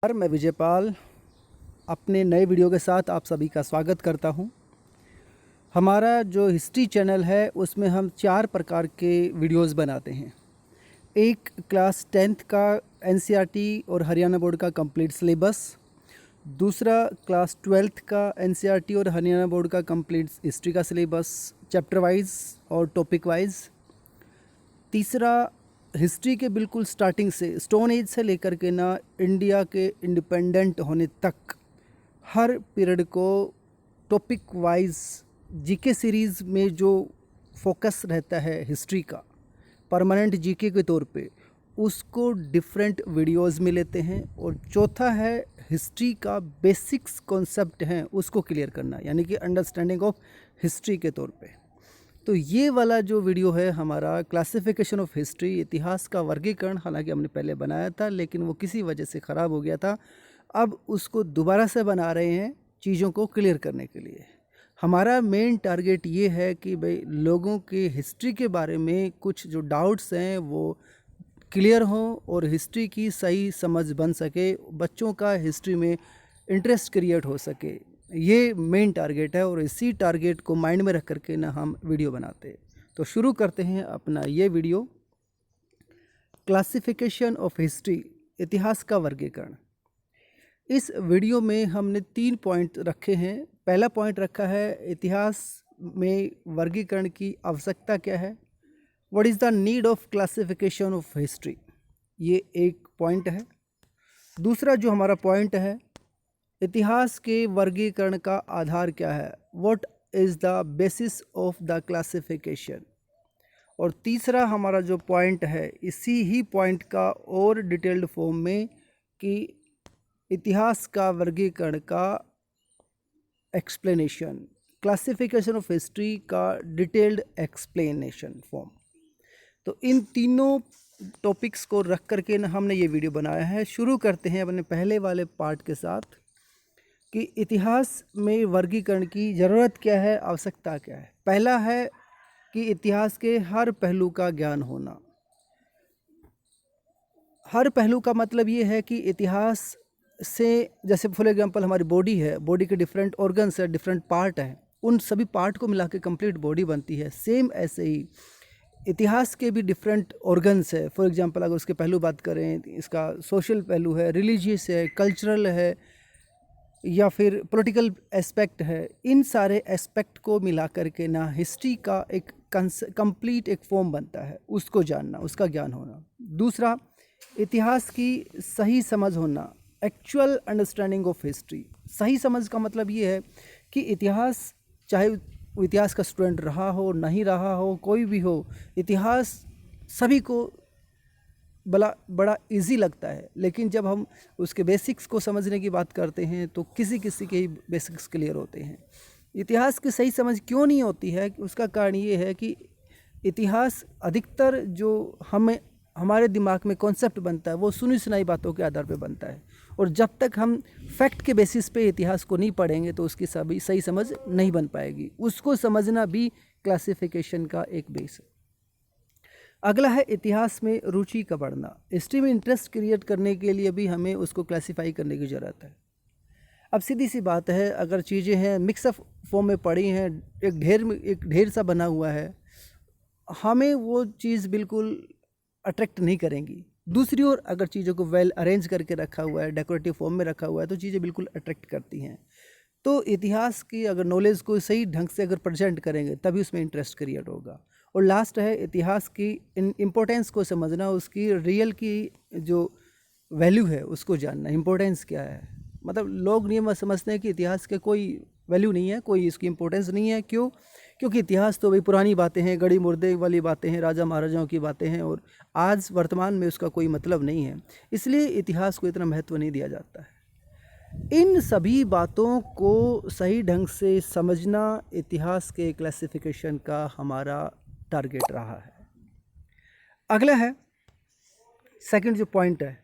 मैं विजयपाल अपने नए वीडियो के साथ आप सभी का स्वागत करता हूं। हमारा जो हिस्ट्री चैनल है उसमें हम 4 प्रकार के वीडियोस बनाते हैं। एक क्लास 10th का एनसीईआरटी और हरियाणा बोर्ड का कंप्लीट सिलेबस, दूसरा क्लास 12th का एनसीईआरटी और हरियाणा बोर्ड का कंप्लीट हिस्ट्री का सिलेबस चैप्टर वाइज और टॉपिक वाइज, तीसरा हिस्ट्री के बिल्कुल स्टार्टिंग से स्टोन एज से लेकर के ना इंडिया के इंडिपेंडेंट होने तक हर पीरियड को टॉपिक वाइज जीके सीरीज़ में जो फोकस रहता है हिस्ट्री का परमानेंट जीके के तौर पे, उसको डिफरेंट वीडियोस में लेते हैं। और चौथा है हिस्ट्री का बेसिक्स कॉन्सेप्ट हैं उसको क्लियर करना, यानी कि अंडरस्टैंडिंग ऑफ हिस्ट्री के तौर पे। तो ये वाला जो वीडियो है हमारा क्लासिफिकेशन ऑफ हिस्ट्री, इतिहास का वर्गीकरण, हालांकि हमने पहले बनाया था लेकिन वो किसी वजह से ख़राब हो गया था। अब उसको दोबारा से बना रहे हैं चीज़ों को क्लियर करने के लिए। हमारा मेन टारगेट ये है कि भाई लोगों के हिस्ट्री के बारे में कुछ जो डाउट्स हैं वो क्लियर हों और हिस्ट्री की सही समझ बन सके, बच्चों का हिस्ट्री में इंटरेस्ट क्रिएट हो सके। ये मेन टारगेट है और इसी टारगेट को माइंड में रख करके ना हम वीडियो बनाते हैं। तो शुरू करते हैं अपना ये वीडियो, क्लासिफिकेशन ऑफ हिस्ट्री, इतिहास का वर्गीकरण। इस वीडियो में हमने 3 पॉइंट रखे हैं। पहला पॉइंट रखा है इतिहास में वर्गीकरण की आवश्यकता क्या है, what is the need of classification of history, ये एक पॉइंट है। दूसरा जो हमारा पॉइंट है, इतिहास के वर्गीकरण का आधार क्या है, what is the basis of the classification. और तीसरा हमारा जो पॉइंट है, इसी ही पॉइंट का और डिटेल्ड फॉर्म में, कि इतिहास का वर्गीकरण का एक्सप्लेनेशन, क्लासिफिकेशन ऑफ हिस्ट्री का डिटेल्ड एक्सप्लेनेशन फॉर्म। तो इन तीनों टॉपिक्स को रख करके ना हमने ये वीडियो बनाया है। शुरू करते हैं अपने पहले वाले पार्ट के साथ कि इतिहास में वर्गीकरण की ज़रूरत क्या है, आवश्यकता क्या है। पहला है कि इतिहास के हर पहलू का ज्ञान होना। हर पहलू का मतलब ये है कि इतिहास से, जैसे फॉर एग्जांपल हमारी बॉडी है, बॉडी के डिफरेंट ऑर्गन्स है, डिफरेंट पार्ट हैं, उन सभी पार्ट को मिला के कंप्लीट बॉडी बनती है। सेम ऐसे ही इतिहास के भी डिफरेंट ऑर्गन्स है। फॉर एग्जांपल अगर उसके पहलू बात करें, इसका सोशल पहलू है, रिलीजियस है, कल्चरल है, या फिर पॉलिटिकल एस्पेक्ट है। इन सारे एस्पेक्ट को मिला करके ना हिस्ट्री का एक कंप्लीट एक फॉर्म बनता है, उसको जानना, उसका ज्ञान होना। दूसरा, इतिहास की सही समझ होना, एक्चुअल अंडरस्टैंडिंग ऑफ हिस्ट्री। सही समझ का मतलब ये है कि इतिहास, चाहे वो इतिहास का स्टूडेंट रहा हो, नहीं रहा हो, कोई भी हो, इतिहास सभी को बड़ा इजी लगता है। लेकिन जब हम उसके बेसिक्स को समझने की बात करते हैं तो किसी किसी के ही बेसिक्स क्लियर होते हैं। इतिहास की सही समझ क्यों नहीं होती है, उसका कारण ये है कि इतिहास अधिकतर जो हमारे दिमाग में कॉन्सेप्ट बनता है वो सुनी सुनाई बातों के आधार पर बनता है। और जब तक हम फैक्ट के बेसिस पे इतिहास को नहीं पढ़ेंगे तो उसकी सही समझ नहीं बन पाएगी। उसको समझना भी क्लासिफिकेशन का एक बेस है। अगला है इतिहास में रुचि का बढ़ना। हिस्ट्री में इंटरेस्ट क्रिएट करने के लिए भी हमें उसको क्लासिफाई करने की ज़रूरत है। अब सीधी सी बात है, अगर चीज़ें हैं मिक्सअप फॉर्म में पड़ी हैं, एक ढेर सा बना हुआ है, हमें वो चीज़ बिल्कुल अट्रैक्ट नहीं करेंगी। दूसरी ओर अगर चीज़ों को वेल अरेंज करके रखा हुआ है, डेकोरेटिव फॉर्म में रखा हुआ है, तो चीज़ें बिल्कुल अट्रैक्ट करती हैं। तो इतिहास की अगर नॉलेज को सही ढंग से अगर प्रेजेंट करेंगे तभी उसमें इंटरेस्ट क्रिएट होगा। और लास्ट है इतिहास की इम्पोर्टेंस को समझना, उसकी रियल की जो वैल्यू है उसको जानना, इम्पोर्टेंस क्या है। मतलब लोग नहीं समझते हैं कि इतिहास के कोई वैल्यू नहीं है, कोई इसकी इम्पोर्टेंस नहीं है। क्यों? क्योंकि इतिहास तो भाई पुरानी बातें हैं, गड़ी मुर्दे वाली बातें हैं, राजा महाराजाओं की बातें हैं, और आज वर्तमान में उसका कोई मतलब नहीं है। इसलिए इतिहास को इतना महत्व नहीं दिया जाता है। इन सभी बातों को सही ढंग से समझना इतिहास के क्लासिफिकेशन का हमारा टारगेट रहा है। अगला है, सेकंड जो पॉइंट है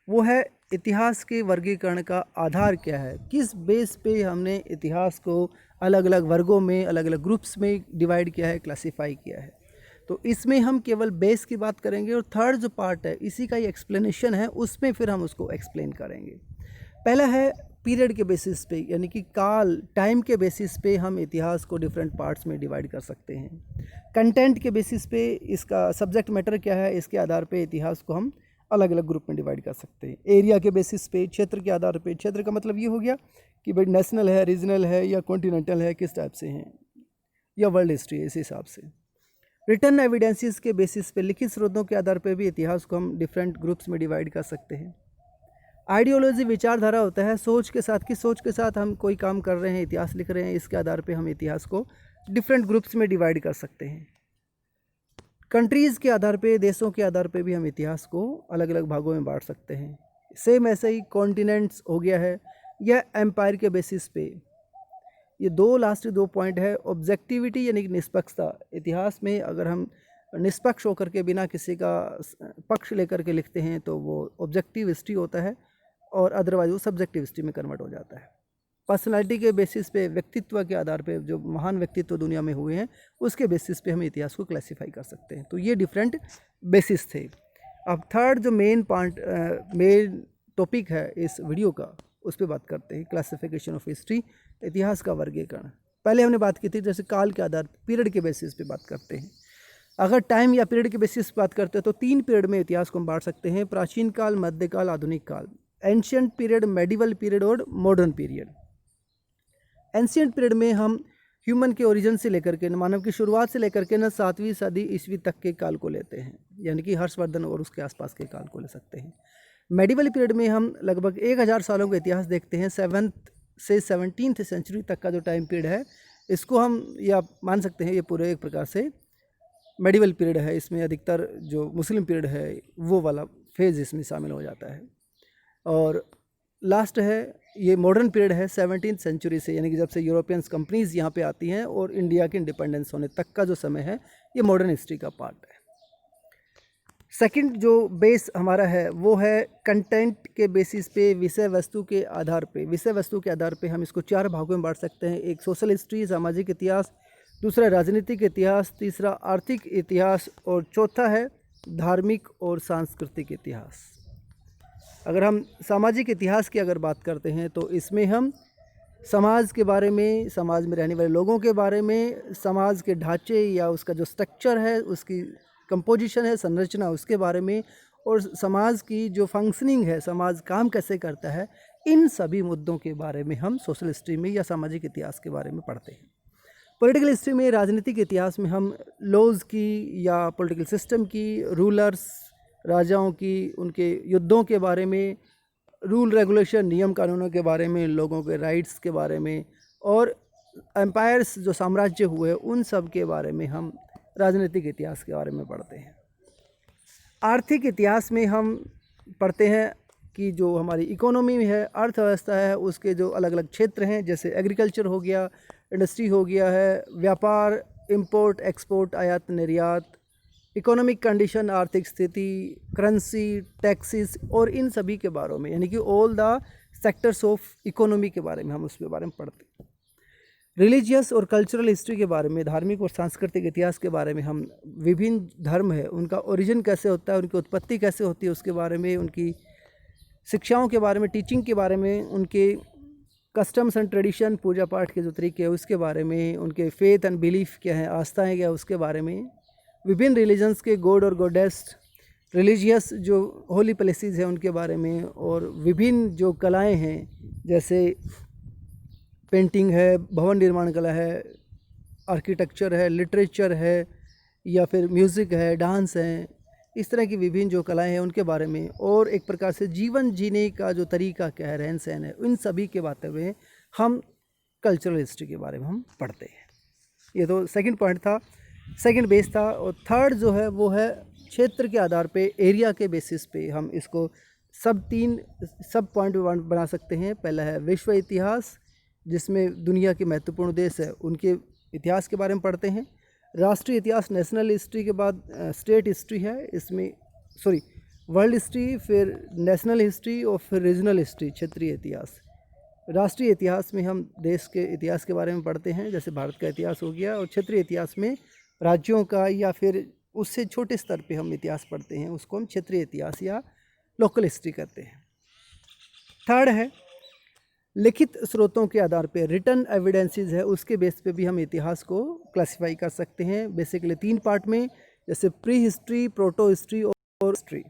वो है इतिहास के वर्गीकरण का आधार क्या है, किस बेस पे हमने इतिहास को अलग अलग वर्गों में, अलग अलग ग्रुप्स में डिवाइड किया है, क्लासिफाई किया है। तो इसमें हम केवल बेस की बात करेंगे और थर्ड जो पार्ट है इसी का ही एक्सप्लेनेशन है, उसमें फिर हम उसको एक्सप्लेन करेंगे। पहला है पीरियड के बेसिस पे, यानी कि काल टाइम के बेसिस पे हम इतिहास को डिफरेंट पार्ट्स में डिवाइड कर सकते हैं। कंटेंट के बेसिस पे इसका सब्जेक्ट मैटर क्या है, इसके आधार पे इतिहास को हम अलग अलग ग्रुप में डिवाइड कर सकते हैं। एरिया के बेसिस पे, क्षेत्र के आधार पे, क्षेत्र का मतलब ये हो गया कि भाई नेशनल है, रीजनल है या कॉन्टिनेंटल है, किस टाइप से हैं, या वर्ल्ड हिस्ट्री है, इस हिसाब से। रिटर्न एविडेंसेस के बेसिस पे, लिखित स्रोतों के आधार पे भी इतिहास को हम डिफरेंट ग्रुप्स में डिवाइड कर सकते हैं। आइडियोलॉजी विचारधारा होता है सोच के साथ, कि सोच के साथ हम कोई काम कर रहे हैं, इतिहास लिख रहे हैं, इसके आधार पे हम इतिहास को डिफरेंट ग्रुप्स में डिवाइड कर सकते हैं। कंट्रीज़ के आधार पे, देशों के आधार पे भी हम इतिहास को अलग अलग भागों में बांट सकते हैं। सेम ऐसे ही कॉन्टिनेंट्स हो गया है, या एम्पायर के बेसिस पे। ये लास्ट 2 पॉइंट है। ऑब्जेक्टिविटी यानी कि निष्पक्षता, इतिहास में अगर हम निष्पक्ष होकर के बिना किसी का पक्ष लेकर के लिखते हैं तो वो ऑब्जेक्टिव हिस्ट्री होता है, और अदरवाइज वो सब्जेक्टिव हिस्ट्री में कन्वर्ट हो जाता है। पर्सनालिटी के बेसिस पे, व्यक्तित्व के आधार पे, जो महान व्यक्तित्व दुनिया में हुए हैं उसके बेसिस पे हम इतिहास को क्लासीफाई कर सकते हैं। तो ये डिफरेंट बेसिस थे। अब थर्ड जो मेन टॉपिक है इस वीडियो का, उस पर बात करते हैं, क्लासिफिकेशन ऑफ हिस्ट्री, इतिहास का वर्गीकरण। पहले हमने बात की थी जैसे काल के आधार, पीरियड के बेसिस पे बात करते हैं। अगर टाइम या पीरियड के बेसिस पे बात करते हैं तो 3 पीरियड में इतिहास को हम बांट सकते हैं: प्राचीन काल, मध्यकाल, आधुनिक काल। एंशियंट पीरियड, मेडिवल पीरियड और मॉडर्न पीरियड। एंशियंट पीरियड में हम ह्यूमन के ओरिजिन से लेकर के, मानव की शुरुआत से लेकर के 7वीं सदी ईस्वी तक के काल को लेते हैं, यानी कि हर्षवर्धन और उसके आसपास के काल को ले सकते हैं। मेडिवल पीरियड में हम लगभग 1000 सालों का इतिहास देखते हैं। 7th से 17th सेंचुरी तक का जो टाइम पीरियड है, इसको हम या मान सकते हैं ये पूरे एक प्रकार से मेडिवल पीरियड है। इसमें अधिकतर जो मुस्लिम पीरियड है वो वाला फेज़ इसमें शामिल हो जाता है। और लास्ट है ये मॉडर्न पीरियड है 17th सेंचुरी से, यानी कि जब से यूरोपियंस कंपनीज़ यहाँ पे आती हैं और इंडिया के इंडिपेंडेंस होने तक का जो समय है, ये मॉडर्न हिस्ट्री का पार्ट है। सेकंड जो बेस हमारा है वो है कंटेंट के बेसिस पे, विषय वस्तु के आधार पे। विषय वस्तु के आधार पे हम इसको 4 भागों में बांट सकते हैं। एक सोशल हिस्ट्री, सामाजिक इतिहास, दूसरा राजनीतिक इतिहास, तीसरा आर्थिक इतिहास, और चौथा है धार्मिक और सांस्कृतिक इतिहास। अगर हम सामाजिक इतिहास की अगर बात करते हैं तो इसमें हम समाज के बारे में, समाज में रहने वाले लोगों के बारे में, समाज के ढांचे या उसका जो स्ट्रक्चर है, उसकी कंपोजिशन है, संरचना, उसके बारे में, और समाज की जो फंक्शनिंग है, समाज काम कैसे करता है, इन सभी मुद्दों के बारे में हम सोशल हिस्ट्री में या सामाजिक इतिहास के बारे में पढ़ते हैं। पॉलिटिकल हिस्ट्री में, राजनीतिक इतिहास में हम लॉज की या पॉलिटिकल सिस्टम की, रूलर्स, राजाओं की, उनके युद्धों के बारे में, रूल रेगुलेशन, नियम कानूनों के बारे में, लोगों के राइट्स के बारे में, और एम्पायर्स जो साम्राज्य हुए उन सब के बारे में हम राजनीतिक इतिहास के बारे में पढ़ते हैं। आर्थिक इतिहास में हम पढ़ते हैं कि जो हमारी इकोनॉमी है, अर्थव्यवस्था है, उसके जो अलग अलग क्षेत्र हैं, जैसे एग्रीकल्चर हो गया, इंडस्ट्री हो गया है, व्यापार, इंपोर्ट एक्सपोर्ट, आयात निर्यात, इकोनॉमिक कंडीशन, आर्थिक स्थिति, करेंसी, टैक्सेस, और इन सभी के बारे में, यानी कि all the sectors of economy के बारे में हम उसके बारे में पढ़ते हैं। रिलीजियस और कल्चरल हिस्ट्री के बारे में, धार्मिक और सांस्कृतिक इतिहास के बारे में हम विभिन्न धर्म है, उनका ओरिजिन कैसे होता है, उनकी उत्पत्ति कैसे होती है, उसके बारे में, उनकी शिक्षाओं के बारे में, टीचिंग के बारे में, उनके कस्टम्स एंड ट्रेडिशन, पूजा पाठ के जो तरीके हैं उसके बारे में, उनके फेथ एंड बिलीफ क्या है, आस्थाएँ क्या है, उसके बारे में, विभिन्न रिलीजन्स के गॉड और गॉडेस, रिलीजियस जो होली प्लेसेस हैं उनके बारे में, और विभिन्न जो कलाएं हैं जैसे पेंटिंग है, भवन निर्माण कला है, आर्किटेक्चर है, लिटरेचर है, या फिर म्यूज़िक है, डांस है, इस तरह की विभिन्न जो कलाएं हैं उनके बारे में, और एक प्रकार से जीवन जीने का जो तरीका क्या है, रहन सहन है, इन सभी के बातें हुए हम कल्चरल हिस्ट्री के बारे में हम पढ़ते हैं। ये तो सेकंड पॉइंट था, सेकंड बेस था। और थर्ड जो है वो है क्षेत्र के आधार पे, एरिया के बेसिस पे हम इसको सब पॉइंट बना सकते हैं। पहला है विश्व इतिहास, जिसमें दुनिया के महत्वपूर्ण देश है उनके इतिहास के बारे में पढ़ते हैं। राष्ट्रीय इतिहास, नेशनल हिस्ट्री के बाद स्टेट हिस्ट्री है, इसमें वर्ल्ड हिस्ट्री, फिर नेशनल हिस्ट्री, और फिर रीजनल हिस्ट्री, क्षेत्रीय इतिहास। राष्ट्रीय इतिहास में हम देश के इतिहास के बारे में पढ़ते हैं, जैसे भारत का इतिहास हो गया, और क्षेत्रीय इतिहास में राज्यों का या फिर उससे छोटे स्तर पे हम इतिहास पढ़ते हैं, उसको हम क्षेत्रीय इतिहास या लोकल हिस्ट्री कहते हैं। थर्ड है लिखित स्रोतों के आधार पे, रिटन एविडेंसेस है, उसके बेस पे भी हम इतिहास को क्लासिफाई कर सकते हैं। बेसिकली 3 पार्ट में, जैसे प्री हिस्ट्री, प्रोटो हिस्ट्री और हिस्ट्री।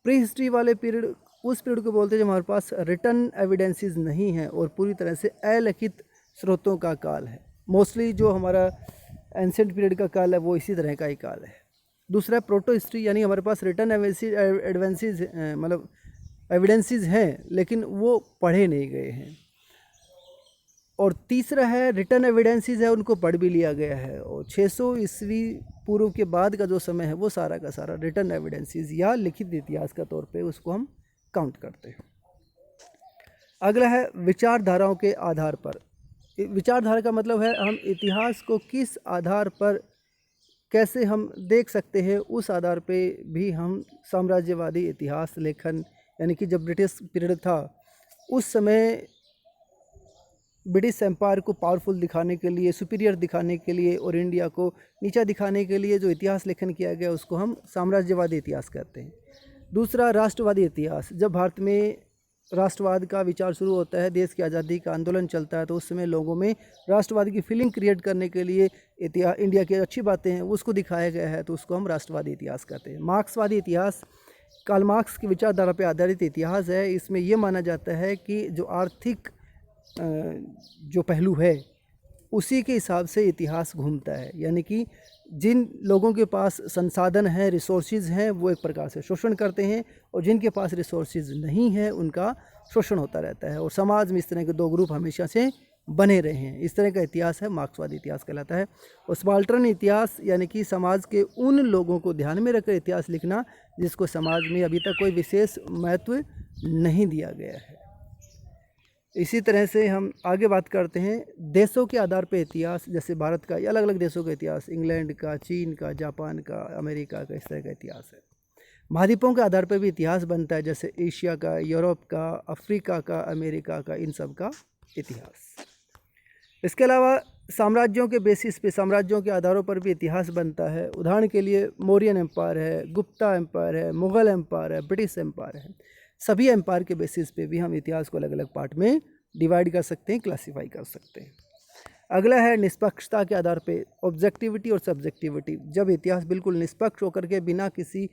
प्री हिस्ट्री वाले पीरियड उस पीरियड को बोलते हैं जब हमारे पास रिटन एविडेंसेस नहीं है और पूरी तरह से अलिखित स्रोतों का काल है। मोस्टली जो हमारा एंसेंट पीरियड का काल है वो इसी तरह का ही काल है। दूसरा प्रोटो हिस्ट्री, यानी हमारे पास रिटन एविडेंसेस मतलब एविडेंसेस हैं लेकिन वो पढ़े नहीं गए हैं। और तीसरा है रिटन एविडेंसेस है, उनको पढ़ भी लिया गया है। और 600 ईस्वी पूर्व के बाद का जो समय है वो सारा का सारा रिटन एविडेंसेस या लिखित इतिहास का तौर पे उसको हम काउंट करते हैं। अगला है विचारधाराओं के आधार पर। विचारधारा का मतलब है हम इतिहास को किस आधार पर कैसे हम देख सकते हैं, उस आधार पे भी हम साम्राज्यवादी इतिहास लेखन, यानी कि जब ब्रिटिश पीरियड था उस समय ब्रिटिश एम्पायर को पावरफुल दिखाने के लिए, सुपीरियर दिखाने के लिए और इंडिया को नीचा दिखाने के लिए जो इतिहास लेखन किया गया उसको हम साम्राज्यवादी इतिहास कहते हैं। दूसरा राष्ट्रवादी इतिहास, जब भारत में राष्ट्रवाद का विचार शुरू होता है, देश की आज़ादी का आंदोलन चलता है, तो उस समय लोगों में राष्ट्रवाद की फीलिंग क्रिएट करने के लिए इतिहास, इंडिया की अच्छी बातें हैं उसको दिखाया गया है, तो उसको हम राष्ट्रवादी इतिहास कहते हैं। मार्क्सवादी इतिहास कार्ल मार्क्स की विचारधारा पर आधारित इतिहास है। इसमें यह माना जाता है कि जो आर्थिक जो पहलू है उसी के हिसाब से इतिहास घूमता है, यानी कि जिन लोगों के पास संसाधन हैं, रिसोर्सेज हैं, वो एक प्रकार से शोषण करते हैं और जिनके पास रिसोर्सेज नहीं है उनका शोषण होता रहता है। और समाज में इस तरह के 2 ग्रुप हमेशा से बने रहे हैं। इस तरह का इतिहास है मार्क्सवादी इतिहास कहलाता है। और सबाल्टर्न इतिहास, यानी कि समाज के उन लोगों को ध्यान में रखकर इतिहास लिखना जिसको समाज में अभी तक कोई विशेष महत्व नहीं दिया गया है। इसी तरह से हम आगे बात करते हैं देशों के आधार पर इतिहास, जैसे भारत का या अलग अलग देशों का इतिहास, इंग्लैंड का, चीन का, जापान का, अमेरिका का, इस तरह का इतिहास है। महाद्वीपों के आधार पर भी इतिहास बनता है, जैसे एशिया का, यूरोप का, अफ्रीका का, अमेरिका का, इन सब का इतिहास। इसके अलावा साम्राज्यों के बेसिस पे, साम्राज्यों के आधारों पर भी इतिहास बनता है। उदाहरण के लिए मौर्यन एम्पायर है, गुप्ता एम्पायर है, मुग़ल एम्पायर है, ब्रिटिश एम्पायर है। सभी एम्पायर के बेसिस पे भी हम इतिहास को अलग अलग पार्ट में डिवाइड कर सकते हैं, क्लासीफाई कर सकते हैं। अगला है निष्पक्षता के आधार पे, ऑब्जेक्टिविटी और सब्जेक्टिविटी। जब इतिहास बिल्कुल निष्पक्ष होकर के बिना किसी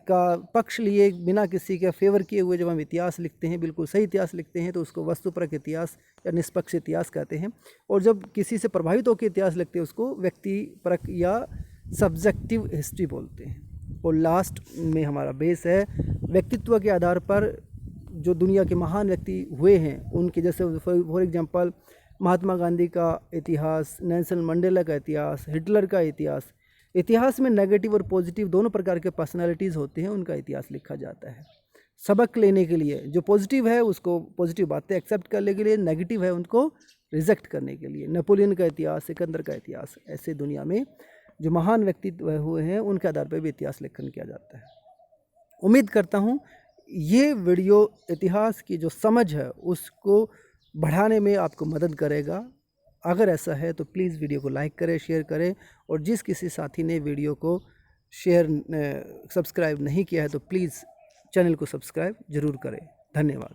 का पक्ष लिए, बिना किसी का फेवर किए हुए जब हम इतिहास लिखते हैं, बिल्कुल सही इतिहास लिखते हैं, तो उसको वस्तुपरक इतिहास या निष्पक्ष इतिहास कहते हैं। और जब किसी से प्रभावित होकर इतिहास लिखते हैं उसको व्यक्तिपरक या सब्जेक्टिव हिस्ट्री बोलते हैं। और लास्ट में हमारा बेस है व्यक्तित्व के आधार पर जो दुनिया के महान व्यक्ति हुए हैं उनके, जैसे फॉर एग्जांपल महात्मा गांधी का इतिहास, नेल्सन मंडेला का इतिहास, हिटलर का इतिहास। इतिहास में नेगेटिव और पॉजिटिव दोनों प्रकार के पर्सनालिटीज़ होते हैं, उनका इतिहास लिखा जाता है सबक लेने के लिए। जो पॉजिटिव है उसको पॉजिटिव बातें एक्सेप्ट करने के लिए, नेगेटिव है उनको रिजेक्ट करने के लिए। नेपोलियन का इतिहास, सिकंदर का इतिहास, ऐसे दुनिया में जो महान व्यक्तित्व हुए हैं उनके आधार पर भी इतिहास लेखन किया जाता है। उम्मीद करता हूँ ये वीडियो इतिहास की जो समझ है उसको बढ़ाने में आपको मदद करेगा। अगर ऐसा है तो प्लीज़ वीडियो को लाइक करें, शेयर करें, और जिस किसी साथी ने वीडियो को सब्सक्राइब नहीं किया है तो प्लीज़ चैनल को सब्सक्राइब ज़रूर करें। धन्यवाद।